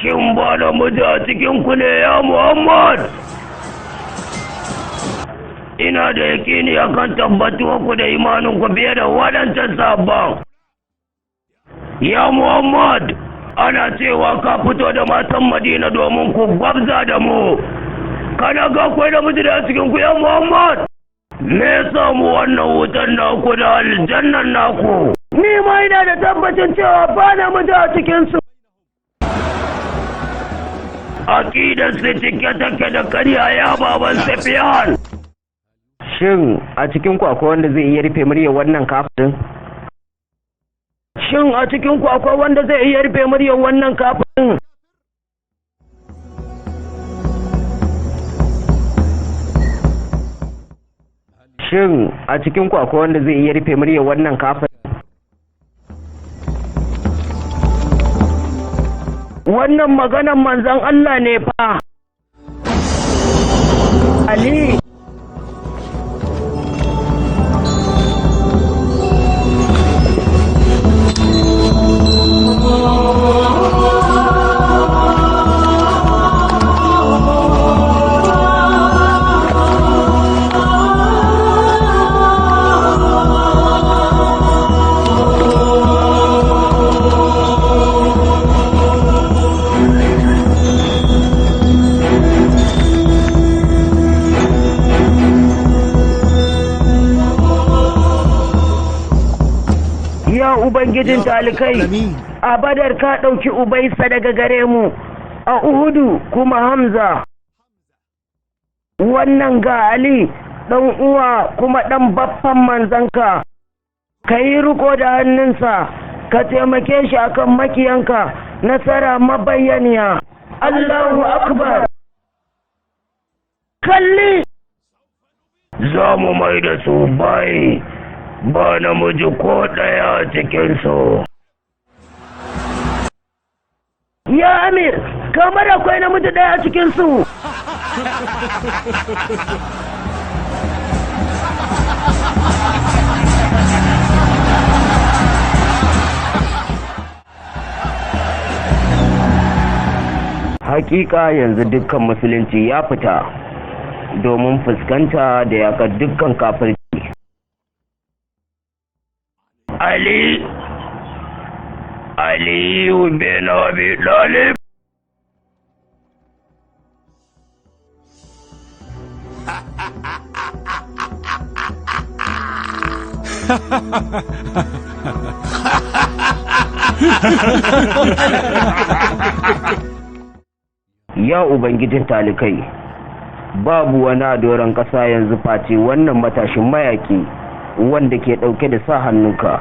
Shin ba namiji a cikinku ne ya Muhammad? Ina da yaƙini akan tabbatuwarku da imaninku fiye da waɗancan sabon. Ya Muhammad, ana cewa ka fito da matan Madina domin ku gwabza da mu. Kana ga akwai namiji da a cikinku ya Muhammad? Me ya samu wannan wutan naku da aljannan naku? Ni ma ina da tabbacin cewa ba namiji a cikinsu. Aƙidar su cike take da karya ya baban Safiyan. Shin a cikin ku akwai wanda zai iya rufe muryar wannan kafirin? Shin a cikin ku akwai wanda zai iya rufe muryar wannan kafirin? Shin a cikin ku akwai wanda zai iya rufe muryar wannan kafirin? Wannan maganan manzon Allah ne fa. Ali. Ubangijin talikai, a Badar ka ɗauki Ubaisa daga gare mu, a Uhudu kuma Hamza. Wannan ga Ali, ɗan uwa kuma ɗan baffan manzanka, ka yi riko da hannunsa, ka taimake shi akan makiyanka, nasara mabayyaniya. Allahu Akbar! Kalli! Za mu mai da su bayi. Ba namiji ko ɗaya cikinsu. Ya Amir, kamar akwai namiji ɗaya cikinsu. Hakika yanzu dukkan musulunci ya fita domin fuskanta da yaƙar dukkan kafirci. Aliyu bin Abi Dalib. Ya Ubangijin talikai, babu wani a doron ƙasa yanzu face wannan matashin mayaki wanda ke ɗauke da sa hannunka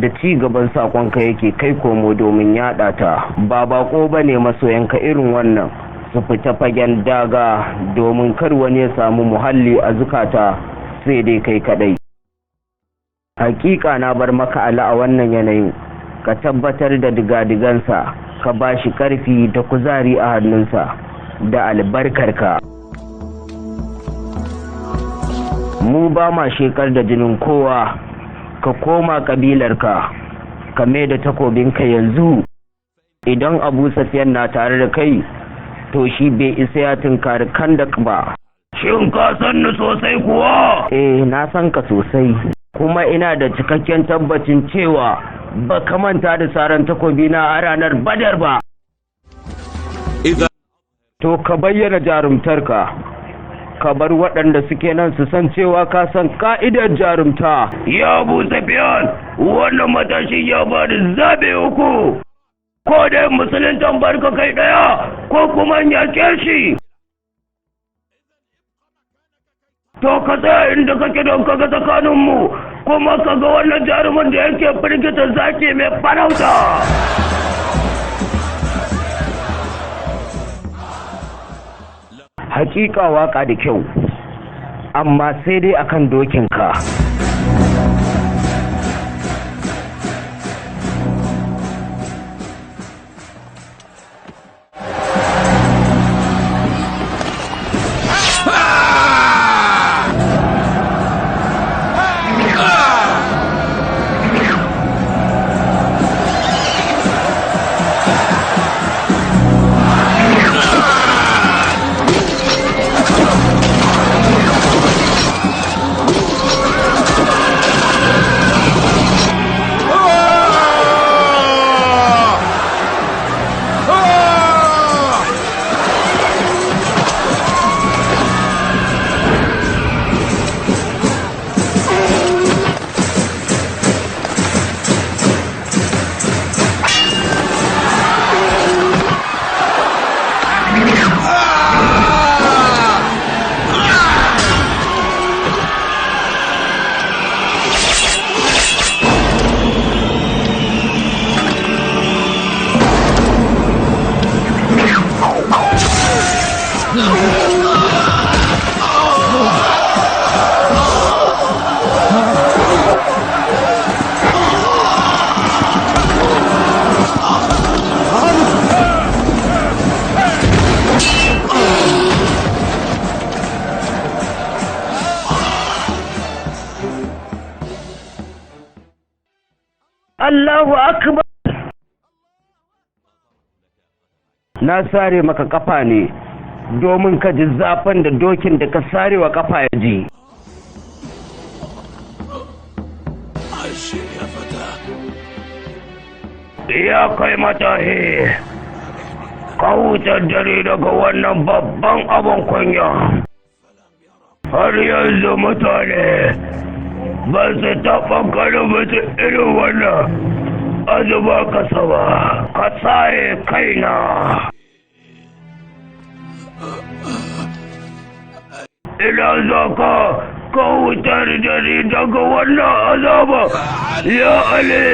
da ci gaban sakonka yake kai komo domin yaɗa ta. Ba bako ba ne masoyanka irin wannan su fita fagen daga domin kar wani ya samu muhalli a zukata sai dai kai kaɗai. Hakika na bar maka ala a wannan yanayin, ka tabbatar da digadigansa, ka ba shi ƙarfi da kuzari a hannunsa da albarkarka. Mu ba ma shekar da jinin kowa, ka koma kabilarka, ka mai da takobinka yanzu. Idan Abu Sufyan na tare da kai, to shi bai isa ya tunkari Khandaq ba. Shin ka san ni sosai kuwa? Na san ka sosai, kuma ina da cikakken tabbacin cewa ba ka manta da saran takobina a ranar Badar ba. To ka bayyana jarumtarka. Ka bar waɗanda suke nan su san cewa ka san ka'idar jarumta. Ya Abu Sufyan, wannan matashi ya ba da zaɓe uku. Ko dai musuluntan barka kai ɗaya, ko kuma yake shi. To ka tsaya inda kake don kaga tsakaninmu, kuma ka ga wannan jarumin da yake firgita zaki mai farauta. Hakika waka da kyau, amma sai dai akan dokinka. Allahu akbar. Na sare maka kafa ne domin ka ji zafin da dokin da ka sare wa kafa ya ji. Ya kai matahi, ka wutar dare daga wannan babban abin kunya. Har yanzu mutane ba su taɓa ganin mutum irin wannan azuba kasa ba, ka sare kaina. Ina za ka wutar dare daga wannan azaba, ya Ali.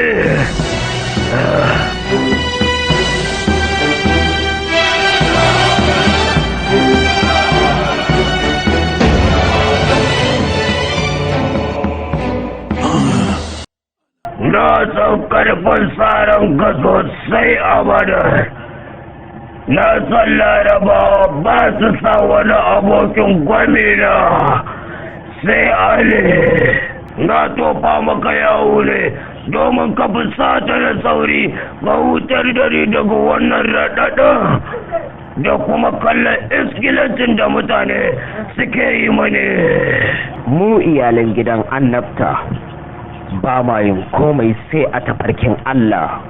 Na san karfin tsaron ka sosai a Badar. Na san Larabawa ba su sa wani abokin gwamina sai Ali. Na tofa maka yawo ne domin ka fusata da sauri ga wutar dare daga wannan raɗaɗin da kuma kallon iskilancin da mutane suke yi mani. Mu iyalan gidan annabta ba ma yin komai sai a tafarkin Allah.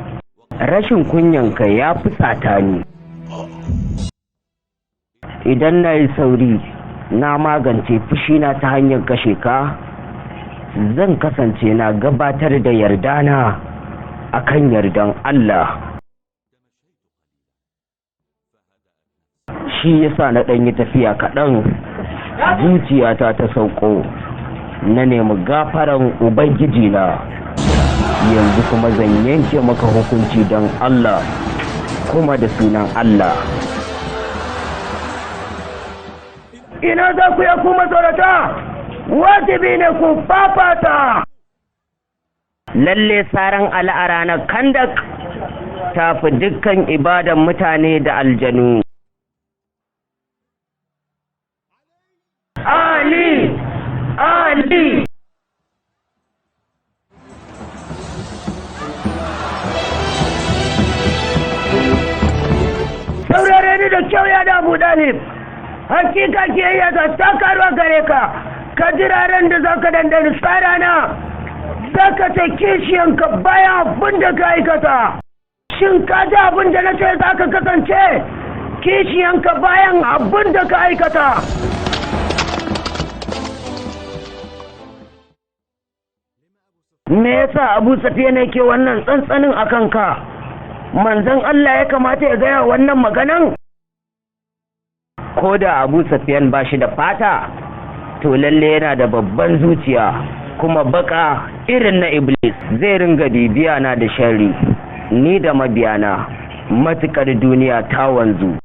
Rashin kunyanka ya fusata ni. Idan na yi sauri na magance fushina ta hanyar kashe ka, zan kasance na gabatar da yardana akan yardan Allah. Shi yasa na ɗan yi tafiya kaɗan, zuciyata ta sauko, na nemi gafaran Ubangiji na. Yanzu kuma zan yanke maka hukunci don Allah kuma da sunan Allah. Ina za ku ya kuma tsorata? Wajibi ne ku fafata. Lalle saran al'ara na Khandaq ta fi dukkan ibadan mutane da aljanu. Ali! Ali! Saurare ni da kyau ya da Abu Dalib. Hakika kiyayya ta karuwa gare ka. Ka jira ran da za ka dandani tsarana, za ka ce kishiyanka bayan abin da ka aikata. Shin ka ji abin da na ce za ka kasance kishiyanka bayan abin da ka aikata? Me yasa Abu Safiyan yake wannan tsantsanin a kanka? Manzon Allah ya kamata ya gaya wannan maganan? Ko da Abu Safiyan ba shi da fata, to lalle yana da babban zuciya kuma baka irin na Iblis. Zai ringa bibiya na da sharri ni da mabiyana matukar duniya ta wanzu.